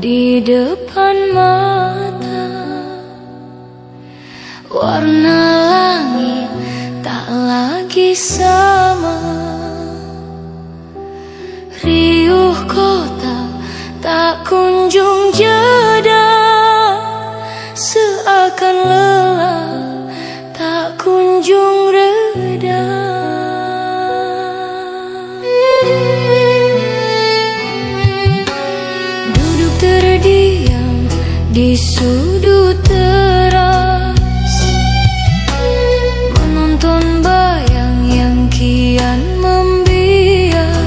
di depan mata. Warna langit tak lagi sama, riuh kota tak kunjung jeda, seakan lelah tak kunjung reda. Duduk terdiam di sudut teras, menonton bayang yang kian membias.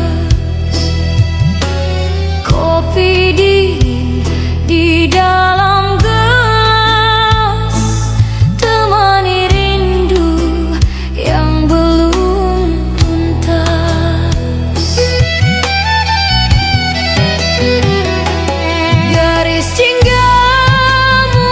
Kopi dingin di dalam gelas, temani rindu yang belum tuntas. Garis jinggamu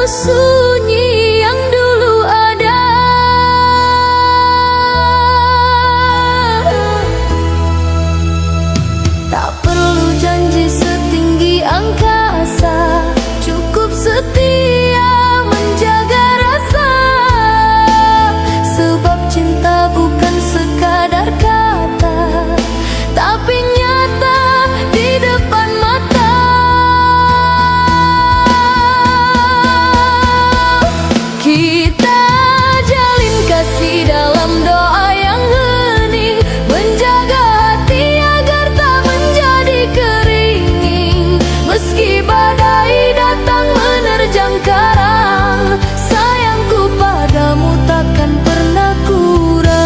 sunyi yang dulu ada. Tak perlu janji setinggi angkasa, cukup setia menjaga rasa. Sebab cinta bukan sekadar kata, tapi nyata di depan mata. Kita jalin kasih dalam doa yang hening, menjaga hati agar tak menjadi keringing. Meski badai datang menerjang karang, sayangku padamu takkan pernah kurang.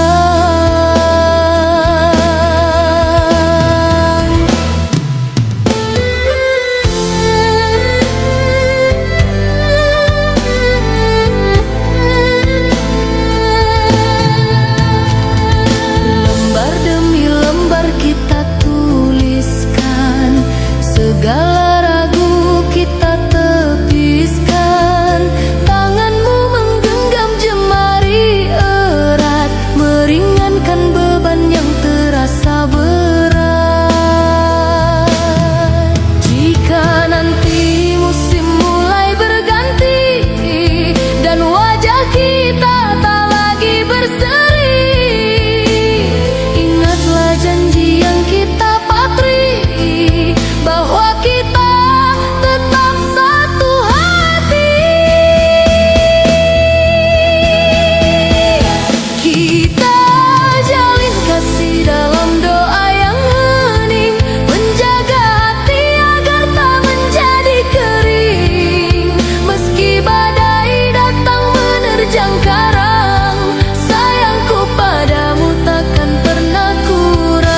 Lembar demi lembar kita tuliskan, segala ragu kita tepiskan. Tanganmu menggenggam jemari erat, meringankan beban yang terasa berat. Jika nanti musim mulai berganti dan wajah kita tak lagi berseri, ingatlah janji yang kita patri, bahwa kita tetap satu hati. Kita jalin kasih dalam doa yang hening, menjaga hati agar tak menjadi kering. Meski badai datang menerjang karang, sayangku padamu takkan pernah kurang.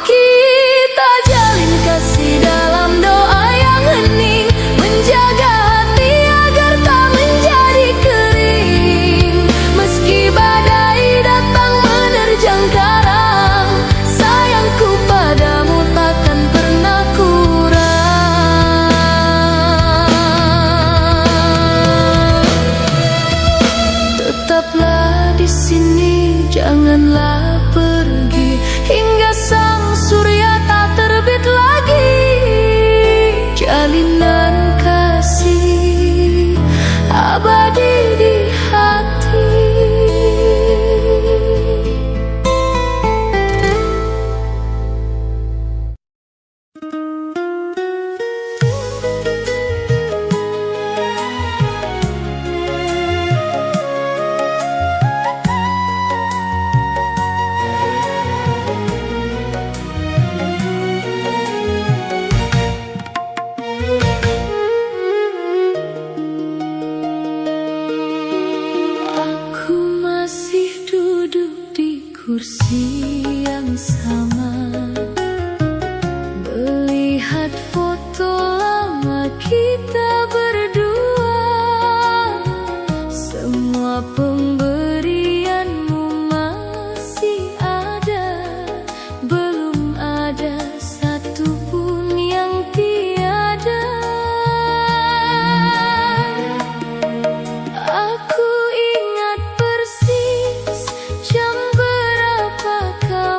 Kita jalin kasih dalam doa yang hening, menjaga hati agar tak menjadi kering. Meski badai datang menerjang karang, sayangku padamu takkan pernah kurang. Tetaplah di sini, janganlah pergi hingga sang surya tak terbit lagi. Jalinan kasih abadi di hati. Aku masih duduk di kursi yang sama, melihat foto lama kita berdua. Semua pemberianmu masih ada, belum ada satupun yang tiada. Aku ingat persis jam berapa kau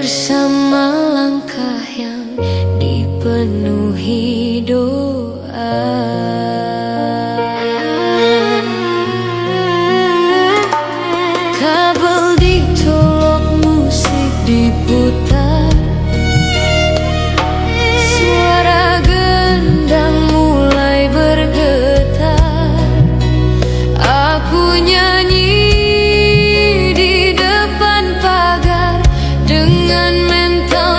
bersama langkah yang dipenuhi doa. Kabel dicolok, musik diputar, suara gendang mulai bergetar. Aku nyanyi di depan pagar dengan mental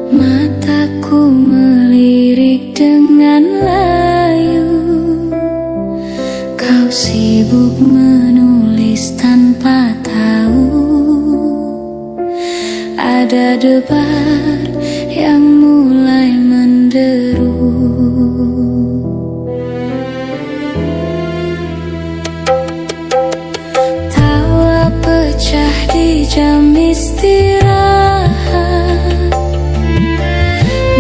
Mataku melirik dengan layu. Kau sibuk menulis tanpa tahu. Ada debar yang mulai menderu. Tawa pecah di jam istirahat.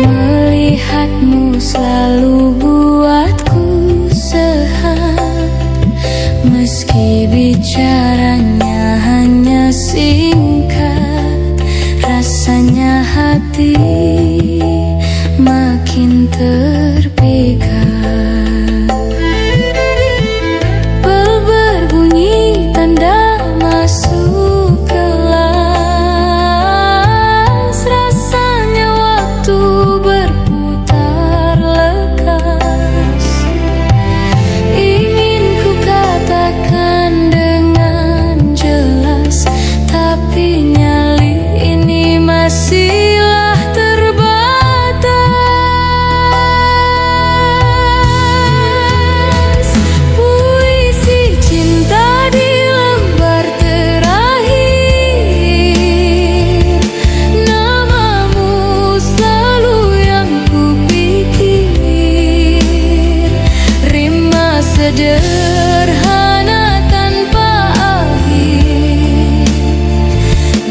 Melihatmu selalu buatku sehat. Meski bicaranya hanya singkat, rasanya hati makin terpikat. Bel berbunyi tanda masuk kelas. Rasanya waktu berputar lekas. Ingin ku katakan dengan jelas, tapi nyali ini masihlah terbatas. Puisi cinta di lembar terakhir. Namamu selalu yang kupikir. Rima sederhana tanpa akhir.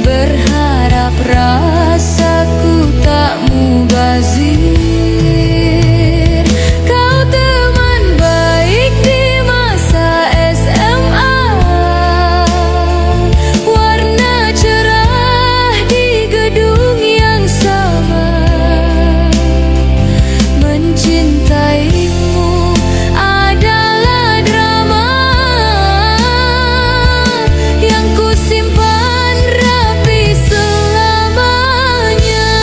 Berharap rasaku tak mubazir. Kau teman baik di masa SMA. Warna cerah di gedung yang sama. Mencintaimu adalah drama yang ku simpan rapi selamanya.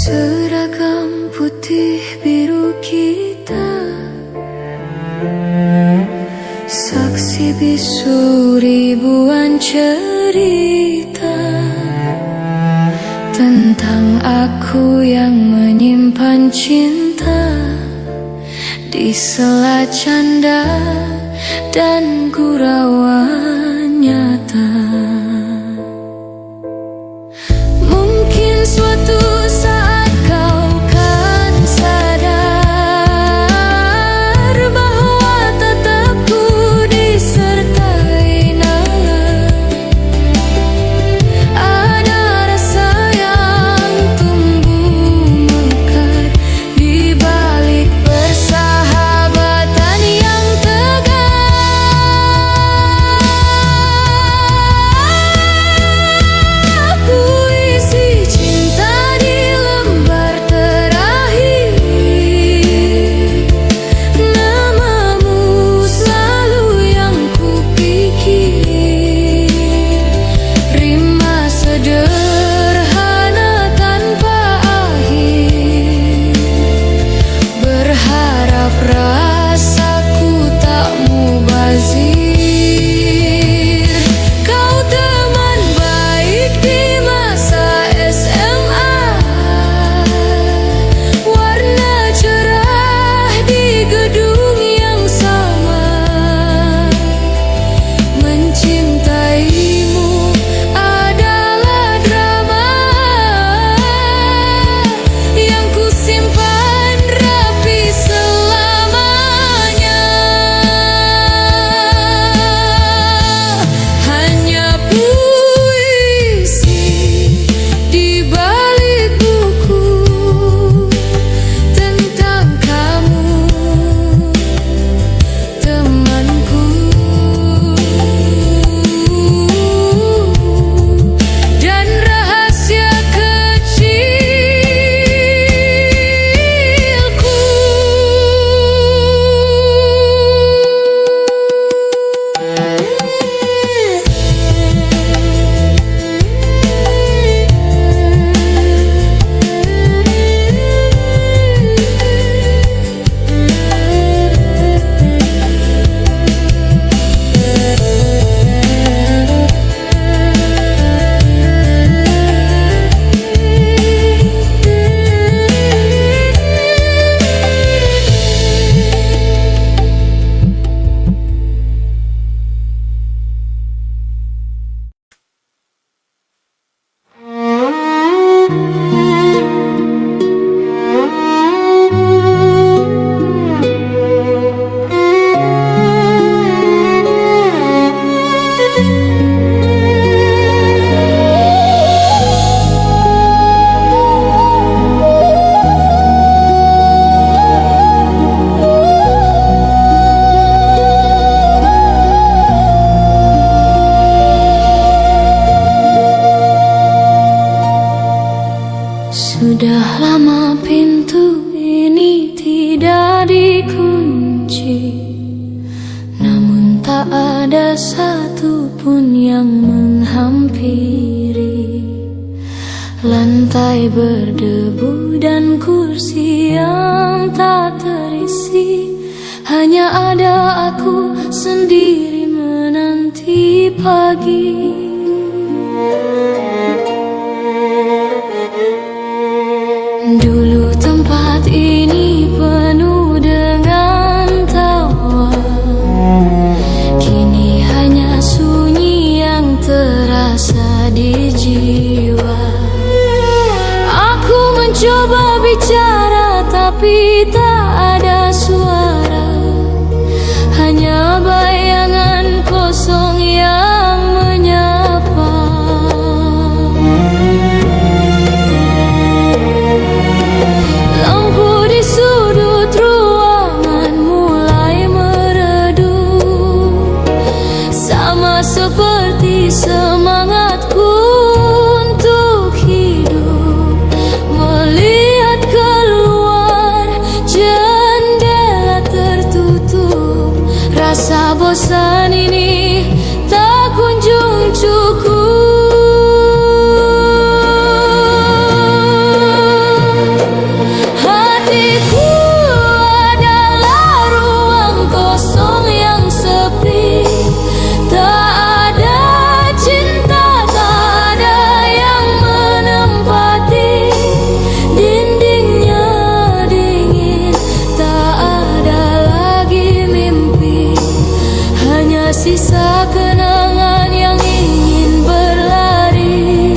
Seragam putih biru kita, saksi bisu ribuan cerita tentang aku yang menyimpan cinta di sela canda dan gurauan nyata. Mungkin suatu saat kau kan sadar bahwa tetapku disertai nalar. Ada rasa yang tumbuh mekar di balik persahabatan yang tegar. Sudah lama pintu ini tidak dikunci, namun tak ada satupun yang menghampiri. Lantai berdebu dan kursi yang tak terisi, hanya ada aku sendiri menanti pagi. Dulu tempat ini penuh dengan tawa, kini hanya sunyi yang terasa di jiwa. Aku mencoba bicara tapi tak ada suara, hanya bayangan kosong yang menyapa. Lampu di sudut ruangan mulai meredup, sama seperti semangatku untuk hidup. Melihat keluar, jendela tertutup, rasa bosan ini tak kunjung cukup. Hatiku adalah ruang kosong yang sepi, tak ada cinta, tak ada yang menempati. Dindingnya dingin, tak ada lagi mimpi, hanya sisa kenangan yang ingin berlari.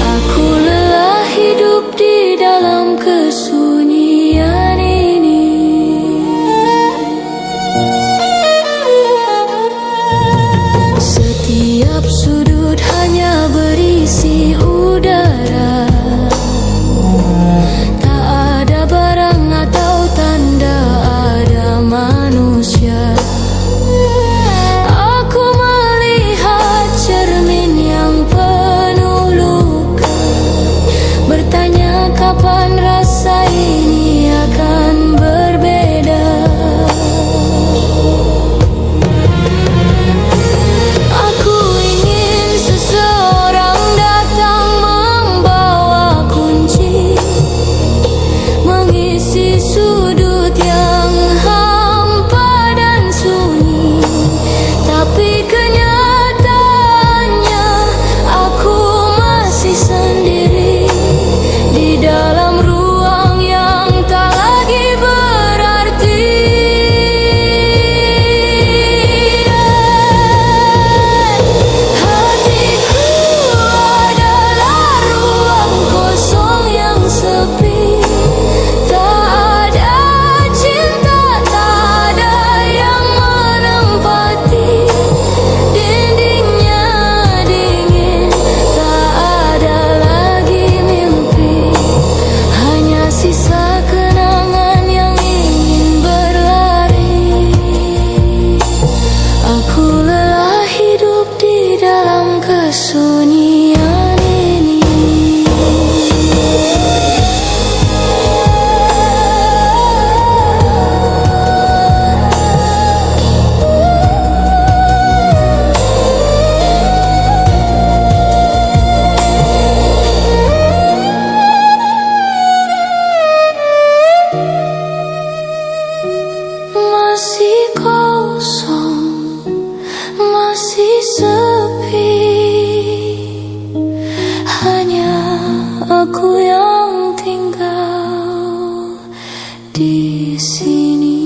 Aku lelah hidup di dalam kesunyian ini. Setiap sudut hanya berisi udara, tak ada barang atau tanda ada manusia. Aku melihat cermin yang penuh luka, bertanya kapan rasa ini akan berbeda. Aku ingin seseorang datang membawa kunci, mengisi sudut yang hampa dan sunyi. Tapi kenyataannya aku masih sendiri di dalam ruang yang tak lagi berarti. Hatiku adalah ruang kosong yang sepi, tak ada cinta, tak ada yang menempati. Dindingnya dingin, tak ada lagi mimpi, hanya sisa kenangan yang ingin berlari. Aku lelah hidup di dalam kesunyian ini. Masih kosong, masih sepi, hanya aku yang tinggal di sini.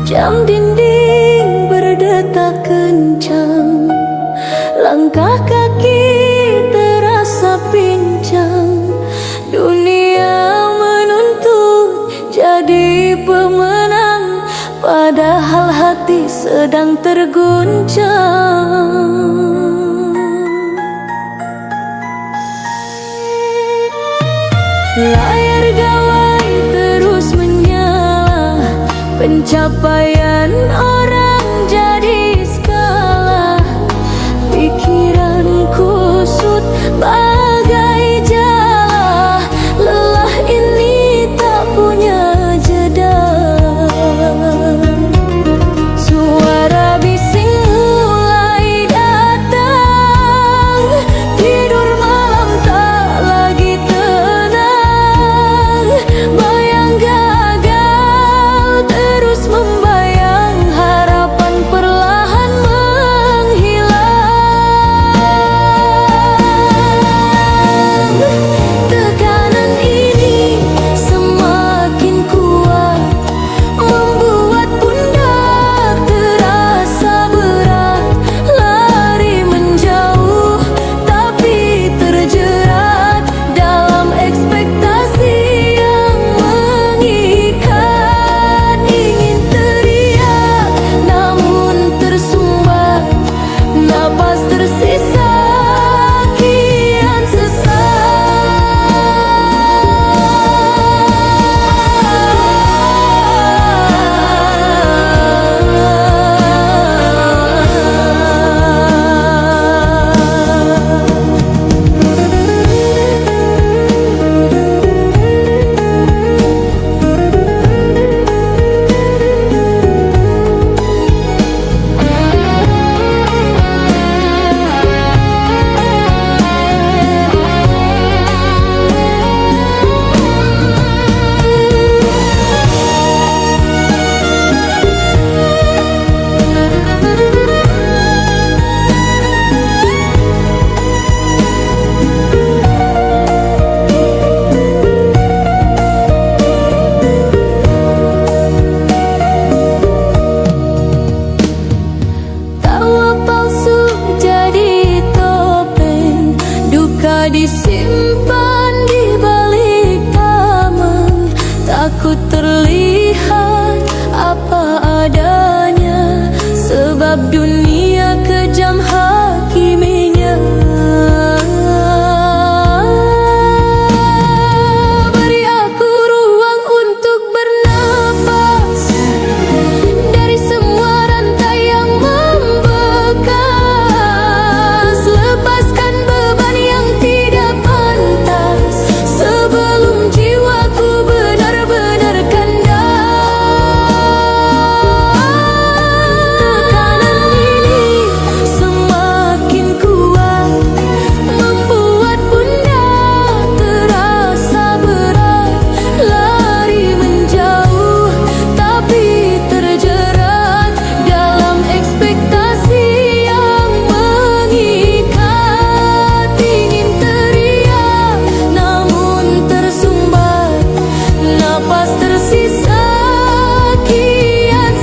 Jam dinding berdetak kencang, langkah kaki terasa pincang. Dunia padahal hati sedang terguncang. Layar gawai terus menyala, pencapaian orang jadi skala. Pikiran kusut bagai jala, lelah ini tak punya jeda. Suara bising mulai datang, tidur malam tak lagi tenang. Bayang gagal terus membayang, harapan perlahan menghilang. Tekanan ini semakin kuat, membuat pundak terasa berat. Lari menjauh tapi terjerat dalam ekspektasi yang mengikat. Ingin teriak namun tersumbat, napas tersisa kian tawa palsu jadi topeng, duka disimpan di balik tameng. Takut terlihat apa adanya, sebab dunia kejam hakiminya. Beri aku ruang untuk bernapas dari semua rantai yang membekas. Lepaskan beban yang tidak pantas sebelum jiwaku benar-benar kandas. Tekanan ini semakin kuat, membuat pundak terasa berat. Lari menjauh tapi terjerat dalam ekspektasi yang mengikat. Ingin teriak namun tersumbat, napas tersisa kian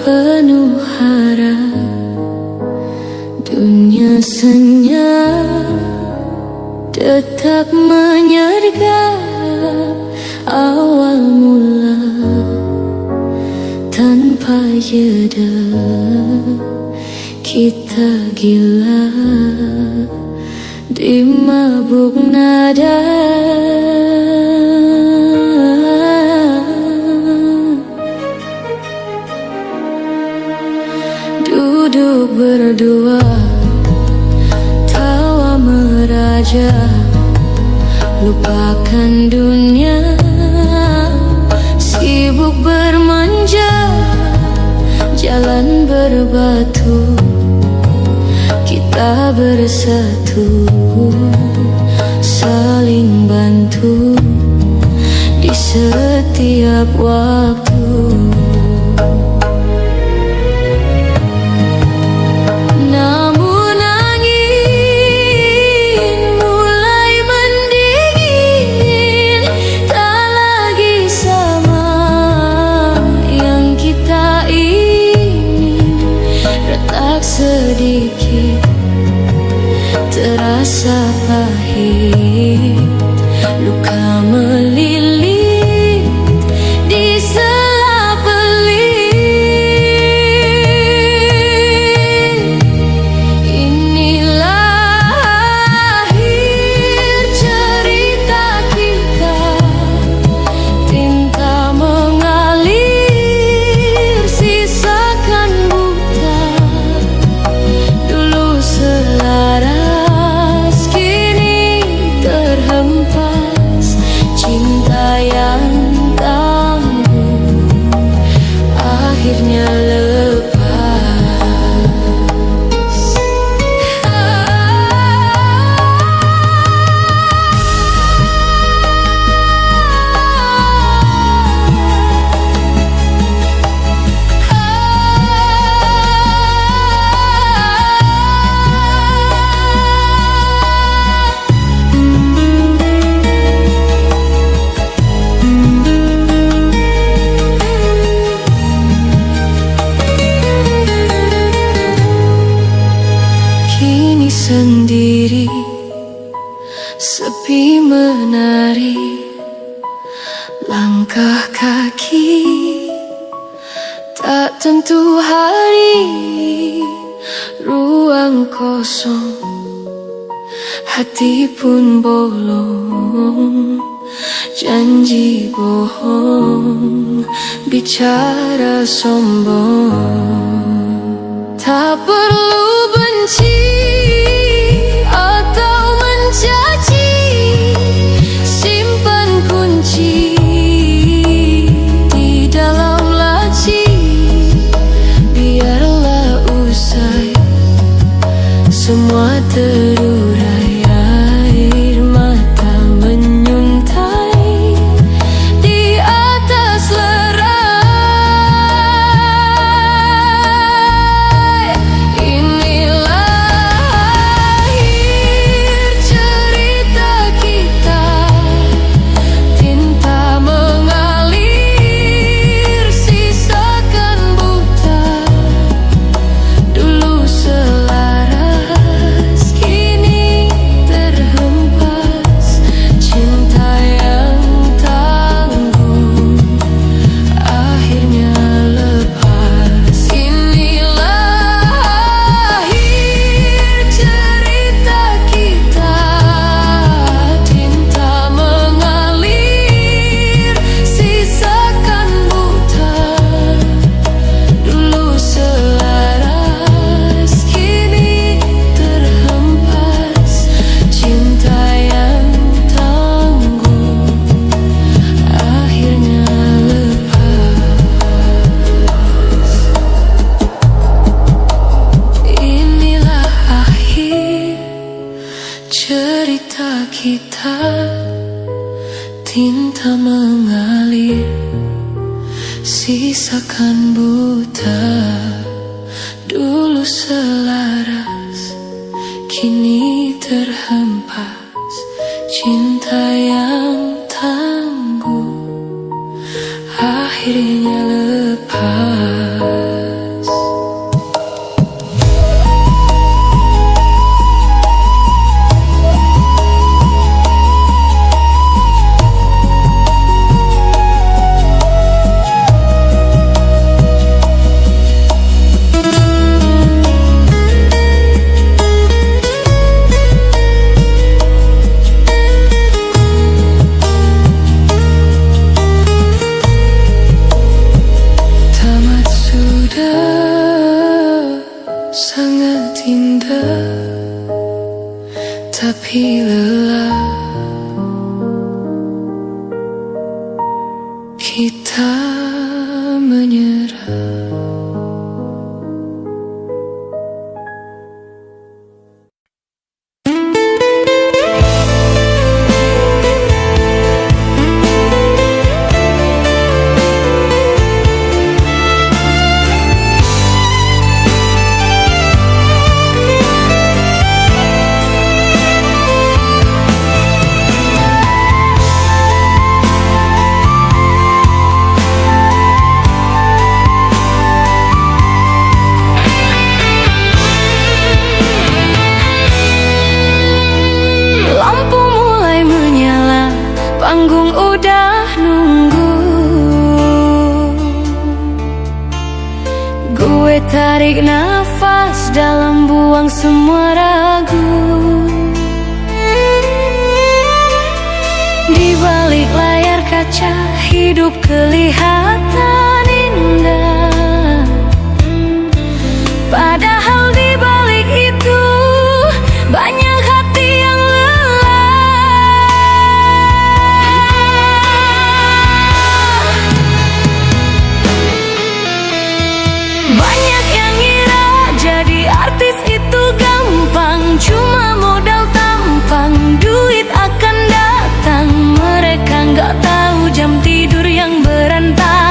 penuh harap. Dunia senyap Detak menyergap awal mula tanpa jeda, kita gila di mabuk nada. Duduk berdua, tawa meraja, lupakan dunia, sibuk bermanja, jalan berbatu, kita bersatu, saling bantu di setiap waktu. Namun angin mulai mendingin, tak lagi sama yang kita ingin. Retak sedikit terasa pahit, luka melilit di sela pelit. Inilah akhir cerita kita, tinta mengalir, sisakan buta. Dulu selaras, kini terhempas, cinta yang tangguh akhirnya lepas. Kini sendiri, sepi menari, langkah kaki tak tentu hari, ruang kosong, hati pun bolong, janji bohong, bicara sombong. Tak perlu benci atau mencaci, simpan kunci di dalam laci. Biarlah usai, semua terurai, air mata menyuntai di atas lerai. Cerita kita, tinta mengalir, sisakan buta. Dulu selaras, kini terhempas, cinta yang tangguh akhirnya lepas. tapi lelah. Kita menyerah. Panggung udah nunggu, gue tarik nafas dalam, buang semua ragu. Di balik layar kaca hidup kelihatan indah, padahal di balik itu banyak hati yang artis itu gampang, cuma modal tampang, duit akan datang. Mereka nggak tahu jam tidur yang berantakan.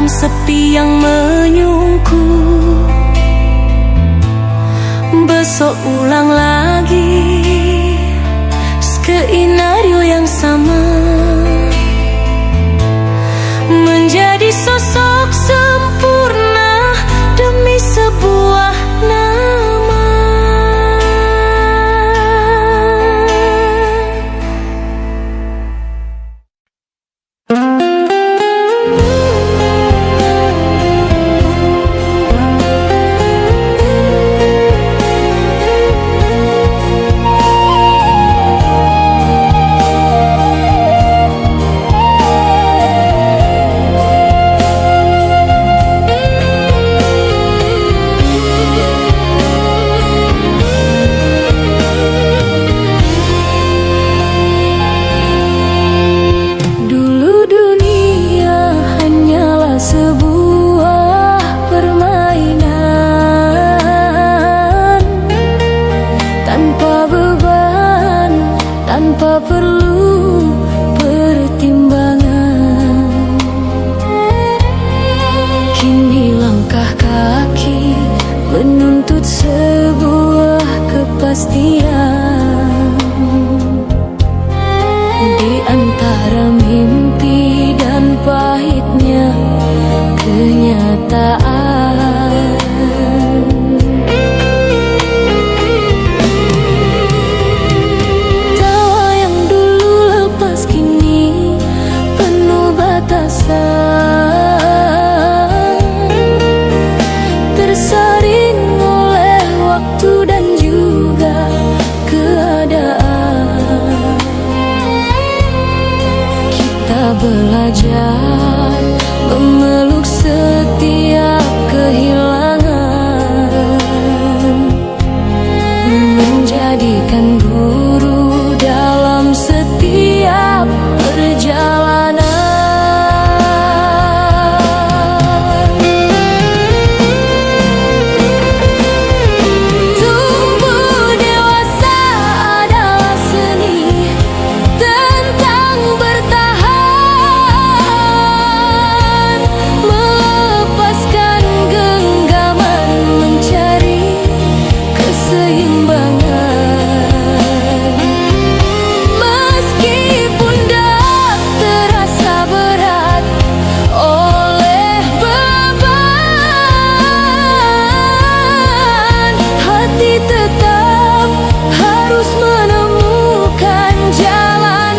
malam sepi yang menyungkur. Besok ulang lagi skenario yang sama, menjadi sosok sempurna demi sebuah nama. Belajar memeluk setiap kehilangan, menjadikan guru dalam setiap perjalanan. Tumbuh dewasa adalah seni tentang bertahan, melepaskan genggaman, mencari keseimbangan. Meskipun dak terasa berat oleh beban, hati tetap harus menemukan jalan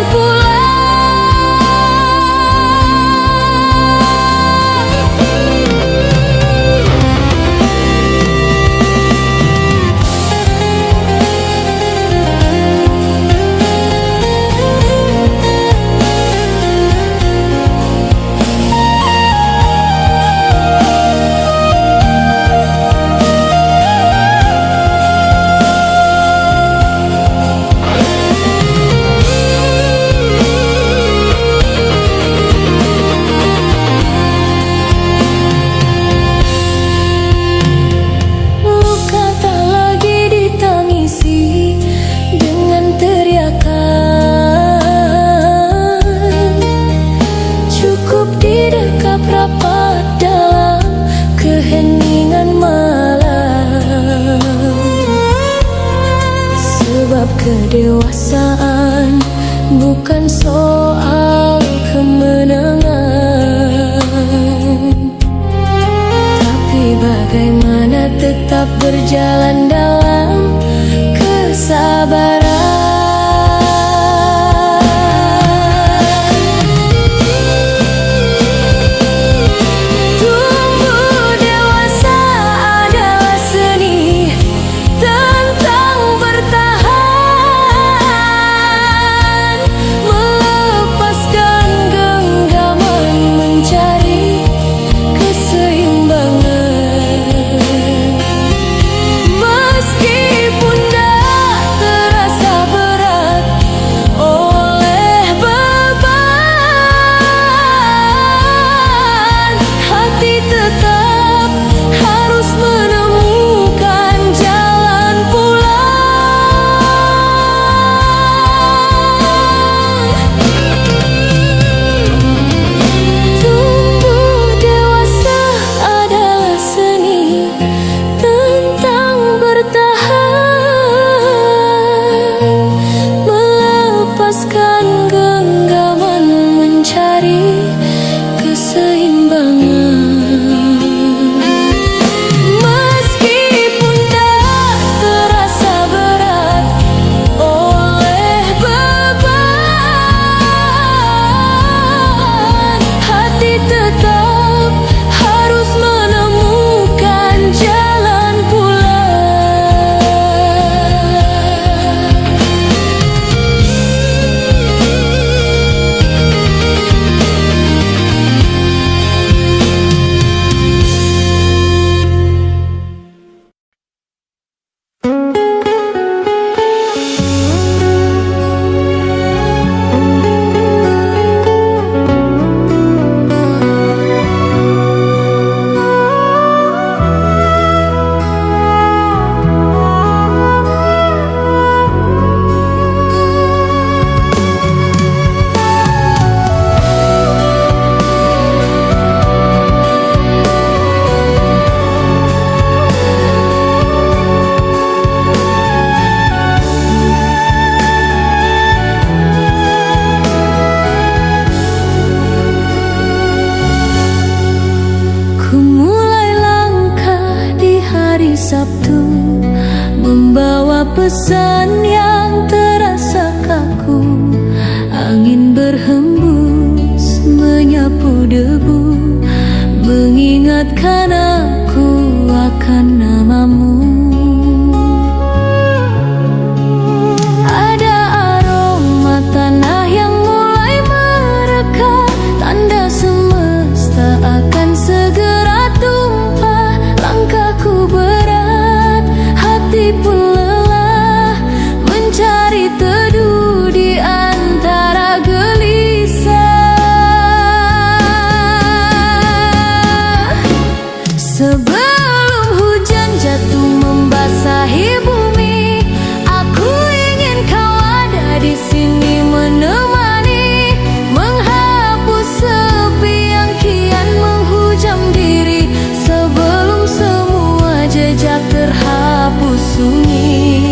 luka tak lagi ditangisi dengan teriakan, cukup didekap rapat dalam keheningan malam. Sebab kedewasaan bukan soal kemenangan, tapi bagaimana tetap berjalan dalam kesabaran. Tumbuh dewasa adalah seni tentang bertahan, melepaskan genggaman, mencari keseimbangan. debu, mengingatkan aku akan namamu. Ada aroma tanah yang mulai mereka, tanda semesta akan segera tumpah. Langkahku berat, hati pun lelah, mencari teduh di antara gelisah. Sebelum hujan jatuh membasahi bumi, aku ingin kau ada di sini menemani, menghapus sepi yang kian menghujam diri, sebelum semua jejak terhapus sunyi.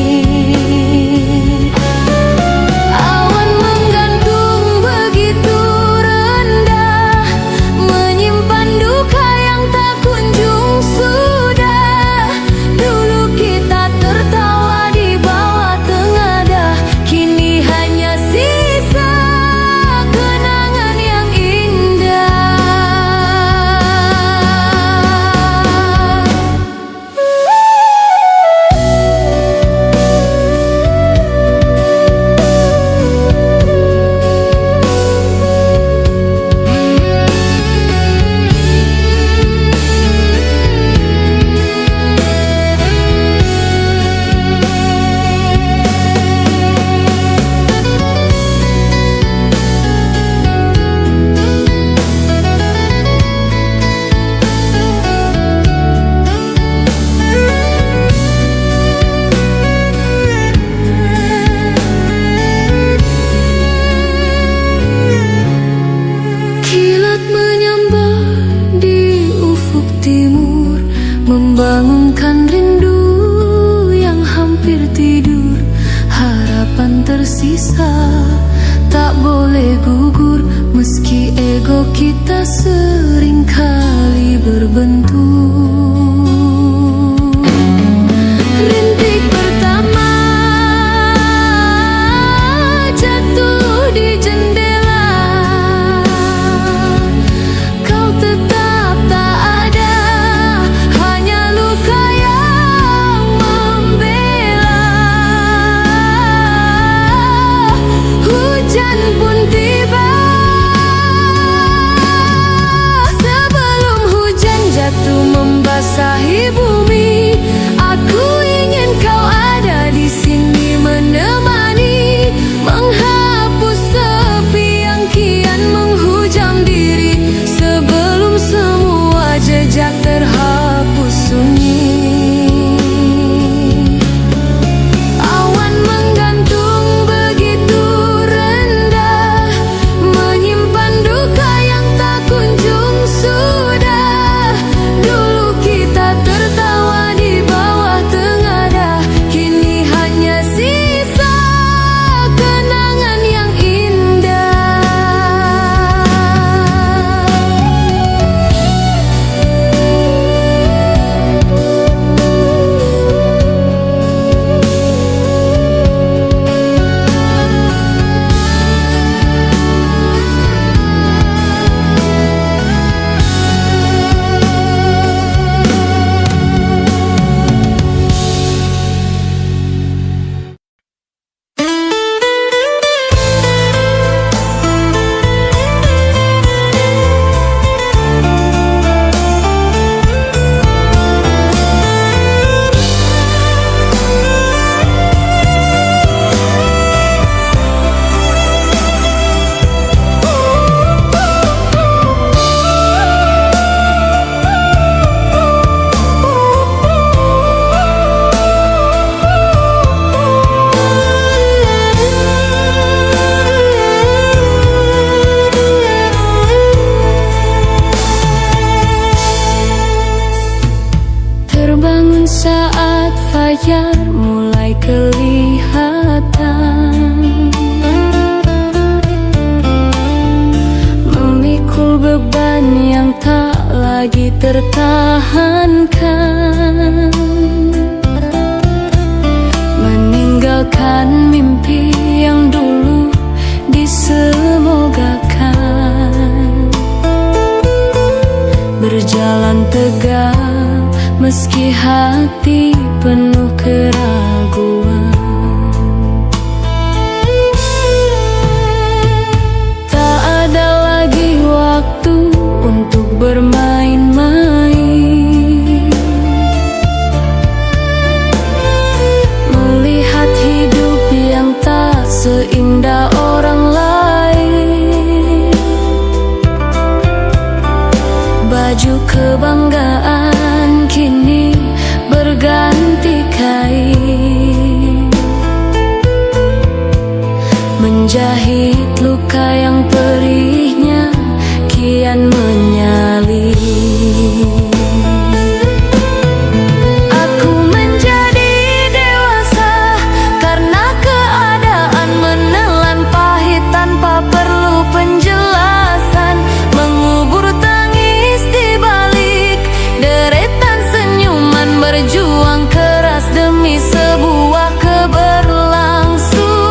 Awan menggantung begitu rendah, menyimpan duka yang tak kunjung sudah. Dulu kita tertawa di bawah tengadah, kini hanya sisa kenangan yang indah. Kilat menyambar di ufuk timur, membangunkan rindu yang hampir tidur. Harapan tersisa, tak boleh gugur, meski ego kita seringkali berbentur. Rintik pertama jatuh di jendela, kau tetap tak ada, hanya luka yang membela. Hujan pun tiba, sebelum hujan jatuh membasahi bumi, aku ingin kau ada di sini menemani, menghapus sepi yang kian menghujam diri, sebelum semua jejak terhapus sunyi. Awan menggantung begitu rendah, menyimpan duka yang tak kunjung sudah. Dulu kita tertawa di bawah tengadah, kini hanya sisa kenangan yang indah. Terbangun saat fajar mulai kelihatan, memikul beban yang tak lagi tertahankan, meninggalkan mimpi yang dulu disemogakan. meski hati penuh keraguan. Tak ada lagi waktu untuk bermain-main, melihat hidup yang tak seindah orang lain. Baju kebanggaan kini berganti kain, menjahit luka yang perihnya kian menyalin. Aku menjadi dewasa karena keadaan menelan pahit tanpa perlu penjelasan, mengubur tangis di balik deretan senyuman, berjuang keras demi sebuah keberlangsungan.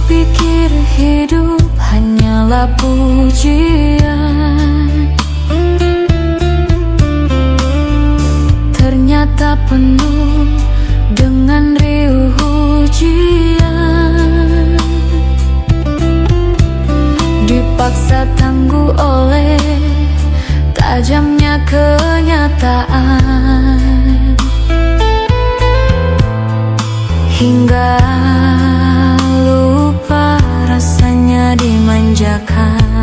Pikir hidup hanyalah pujian, ternyata penuh dengan riuh ujian. Dipaksa tangguh oleh tajamnya kenyataan, hingga lupa rasanya dimanjakan.